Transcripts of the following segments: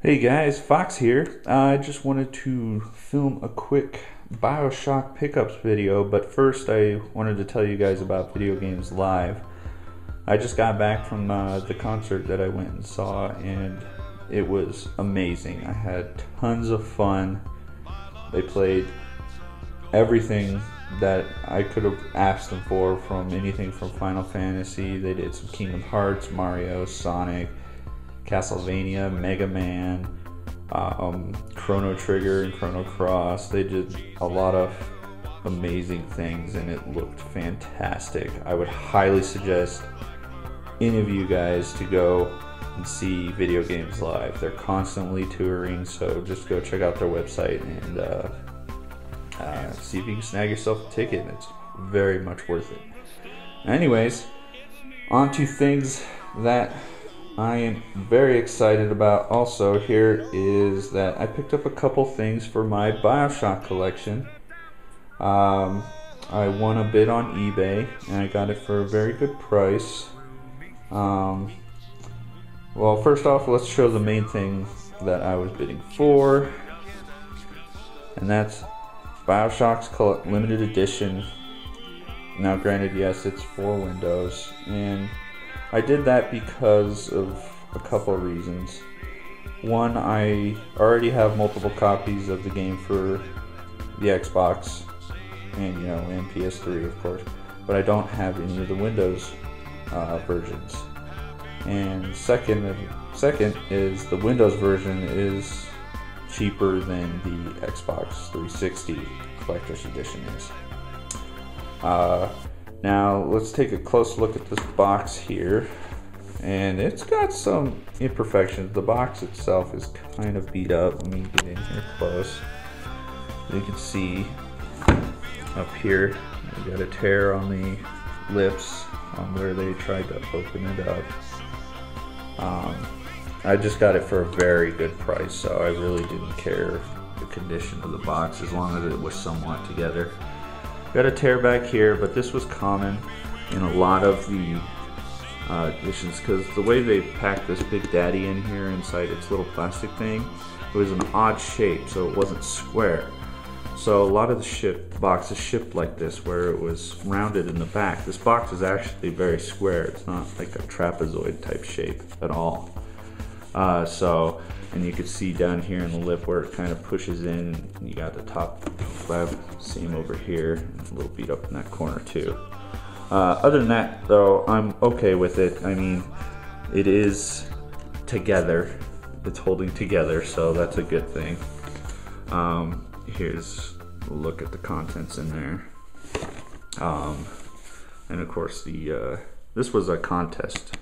Hey guys, Fox here. I just wanted to film a quick BioShock Pickups video, but first I wanted to tell you guys about Video Games Live. I just got back from the concert that I went and saw, and it was amazing. I had tons of fun. They played everything that I could have asked them for, from anything from Final Fantasy. They did some Kingdom Hearts, Mario, Sonic, Castlevania, Mega Man, Chrono Trigger, and Chrono Cross. They did a lot of amazing things, and it looked fantastic. I would highly suggest any of you guys to go and see Video Games Live. They're constantly touring, so just go check out their website and see if you can snag yourself a ticket. It's very much worth it. Anyways, on to things that I am very excited about. Also, here is that I picked up a couple things for my BioShock collection. I won a bid on eBay and I got it for a very good price. Well, first off, let's show the main thing that I was bidding for, and that's BioShock's limited edition. Now granted, yes, it's for Windows, and I did that because of a couple of reasons. One, I already have multiple copies of the game for the Xbox and PS3, of course, but I don't have any of the Windows versions. And second is the Windows version is cheaper than the Xbox 360 Collector's Edition is. Now let's take a close look at this box here, and it's got some imperfections. The box itself is kind of beat up. Let me get in here close. You can see up here we got a tear on the lips on where they tried to open it up. I just got it for a very good price, so I really didn't care the condition of the box as long as it was somewhat together. Got a tear back here, but this was common in a lot of the editions, because the way they packed this Big Daddy in here inside its little plastic thing, it was an odd shape, so it wasn't square. So a lot of the boxes shipped like this, where it was rounded in the back. This box is actually very square. It's not like a trapezoid type shape at all. And you can see down here in the lip where it kind of pushes in. You got the top flap seam over here, a little beat up in that corner too. Other than that, though, I'm okay with it. I mean, it is together. It's holding together, so that's a good thing. Here's a look at the contents in there. And of course, this was a contest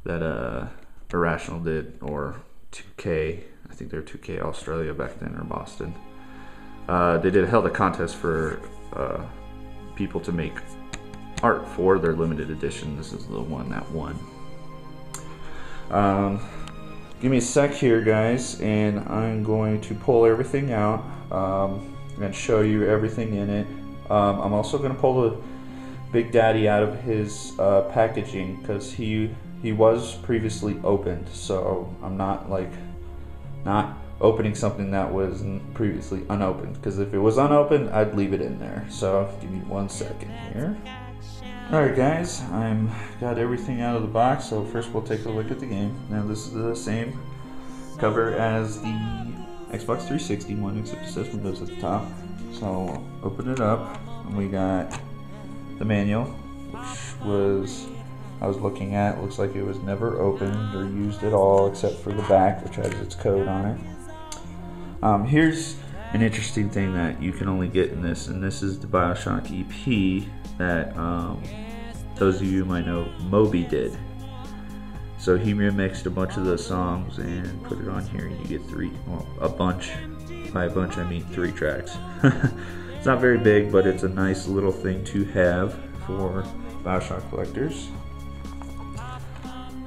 that Irrational did, or 2K, I think they're 2K Australia back then, or Boston. They held a contest for people to make art for their limited edition. This is the one that won. Give me a sec here, guys, and I'm going to pull everything out and show you everything in it. I'm also going to pull the Big Daddy out of his packaging, because he was previously opened, so I'm not opening something that was previously unopened, because if it was unopened, I'd leave it in there. So give me 1 second here. Alright guys, I'm got everything out of the box, so first we'll take a look at the game. Now this is the same cover as the Xbox 360 one, except it says Windows at the top. So open it up, and we got the manual, which I was looking at. It looks like it was never opened or used at all, except for the back, which has its code on it. Here's an interesting thing that you can only get in this, and this is the BioShock EP that those of you might know Moby did. So he remixed a bunch of the songs and put it on here, and you get a bunch. By a bunch, I mean 3 tracks. It's not very big, but it's a nice little thing to have for BioShock collectors.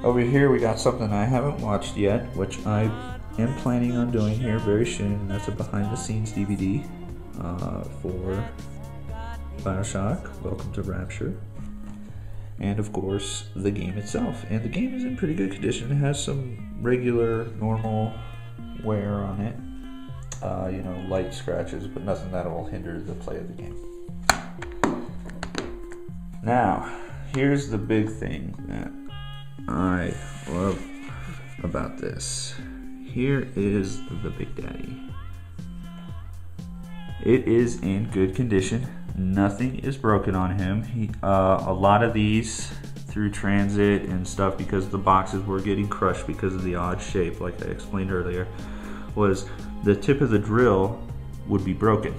Over here we got something I haven't watched yet, which I am planning on doing here very soon, and that's a behind the scenes DVD for BioShock, Welcome to Rapture. and of course the game itself. And the game is in pretty good condition. It has some regular, normal wear on it. You know, light scratches, but nothing that will hinder the play of the game. Now, here's the big thing that I love about this. Here is the Big Daddy. It is in good condition. Nothing is broken on him. A lot of these through transit and stuff, because the boxes were getting crushed because of the odd shape, like I explained earlier, was the tip of the drill would be broken.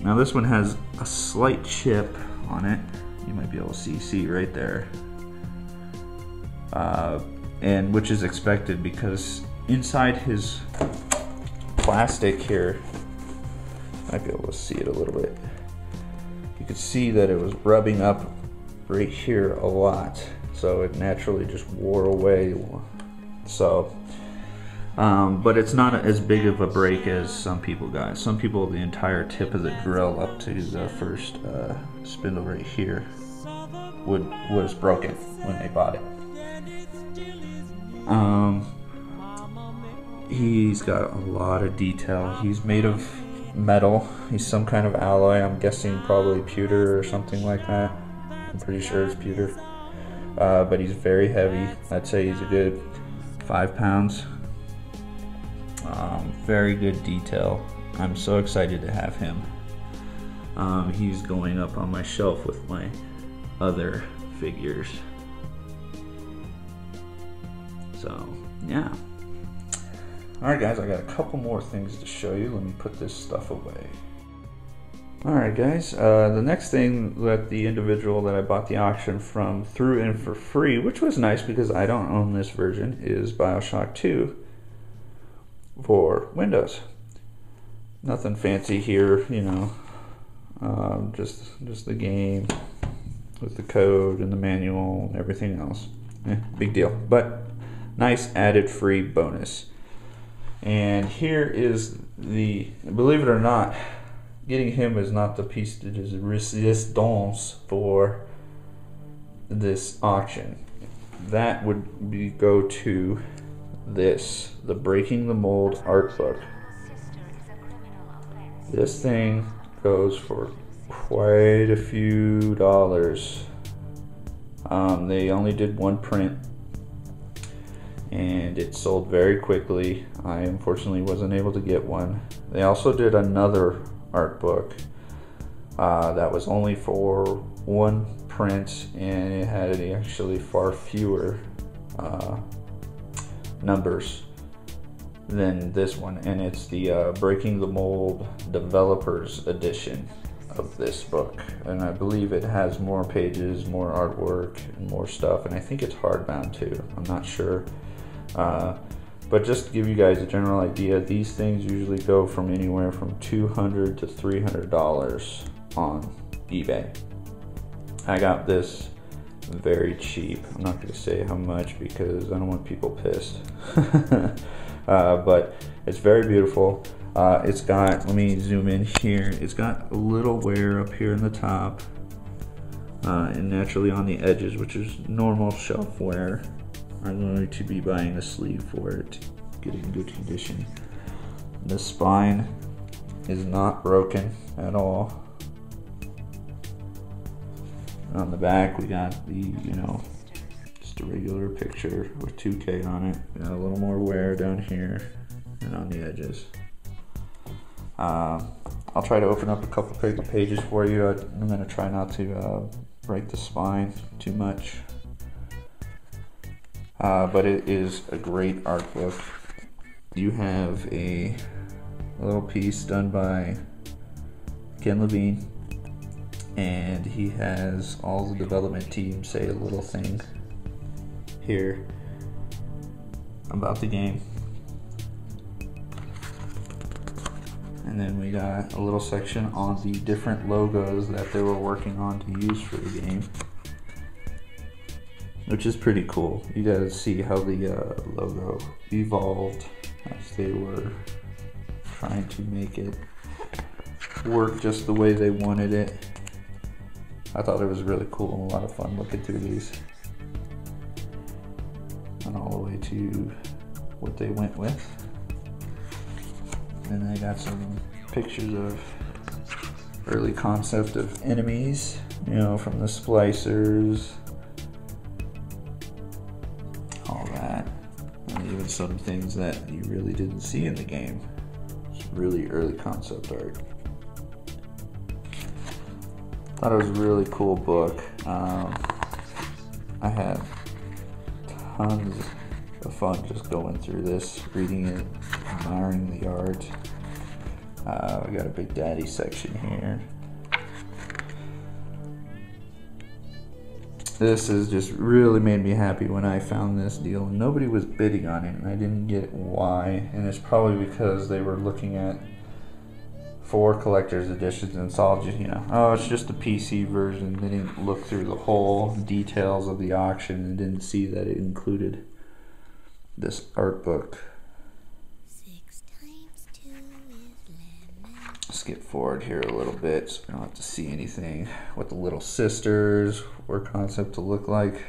Now this one has a slight chip on it. You might be able to see right there. And which is expected because inside his plastic here, I might be able to see it a little bit. You could see that it was rubbing up right here a lot, so it naturally just wore away. So, but it's not as big of a break as some people got. Some people, the entire tip of the drill up to the first spindle right here was broken when they bought it. He's got a lot of detail. He's made of metal. He's some kind of alloy. I'm guessing probably pewter or something like that. I'm pretty sure it's pewter. But he's very heavy. I'd say he's a good 5 pounds. Very good detail. I'm so excited to have him. He's going up on my shelf with my other figures. So, yeah. Alright guys, I got a couple more things to show you. Let me put this stuff away. Alright guys, the next thing that the individual that I bought the auction from threw in for free, which was nice because I don't own this version, is BioShock 2 for Windows. Nothing fancy here, you know, just the game with the code and the manual and everything else. Big deal, but nice added free bonus. And here is the, believe it or not, getting him is not the piece de resistance for this auction. That would go to this, the Breaking the Mold art book. This thing goes for quite a few dollars. They only did one print and it sold very quickly. I unfortunately wasn't able to get one. They also did another art book that was only for one print, and it had actually far fewer numbers than this one, and it's the Breaking the Mold Developers Edition of this book, and I believe it has more pages, more artwork, and more stuff, and I think it's hardbound too. I'm not sure. But just to give you guys a general idea, these things usually go from anywhere from $200 to $300 on eBay. I got this very cheap. I'm not going to say how much because I don't want people pissed. But it's very beautiful. It's got, let me zoom in here, it's got a little wear up here in the top and naturally on the edges, which is normal shelf wear. I'm going to be buying a sleeve for it to get it in good condition. The spine is not broken at all. On the back we got the, you know, just a regular picture with 2K on it. Got a little more wear down here and on the edges. I'll try to open up a couple pages for you. I'm going to try not to break the spine too much. But it is a great art book. You have a little piece done by Ken Levine, and he has all the development team say a little thing here about the game. And then we got a little section on the different logos that they were working on to use for the game, which is pretty cool. You gotta see how the logo evolved as they were trying to make it work just the way they wanted it. I thought it was really cool and a lot of fun looking through these. And all the way to what they went with. And I got some pictures of early concept of enemies, you know, from the splicers, all that. And even some things that you really didn't see in the game. It's really early concept art. Thought it was a really cool book. I had tons of fun just going through this, reading it, admiring the art. We got a Big Daddy section here. This has just really made me happy when I found this deal, and nobody was bidding on it, and I didn't get why, and it's probably because they were looking at 4 collector's editions, and it's all just, you know, oh, it's just a PC version. They didn't look through the whole details of the auction and didn't see that it included this art book. Skip forward here a little bit so we don't have to see anything. What the little sisters were concept to look like.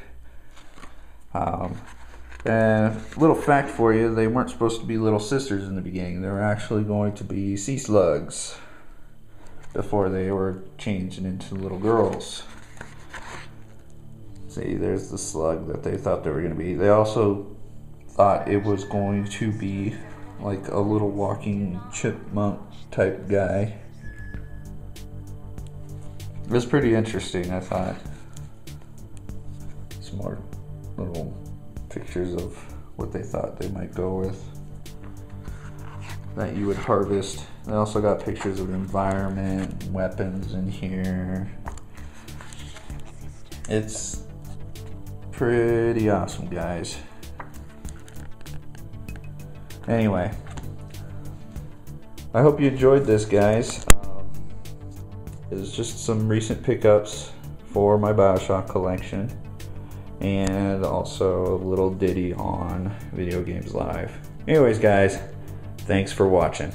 And little fact for you, they weren't supposed to be little sisters in the beginning. They were actually going to be sea slugs before they were changed into little girls. See, there's the slug that they thought they were going to be. They also thought it was going to be like a little walking chipmunk type guy. It was pretty interesting, I thought. Some more little pictures of what they thought they might go with that you would harvest. They also got pictures of environment, weapons in here. It's pretty awesome, guys. Anyway, I hope you enjoyed this, guys. It's just some recent pickups for my BioShock collection, and also a little ditty on Video Games Live. Anyways, guys, thanks for watching.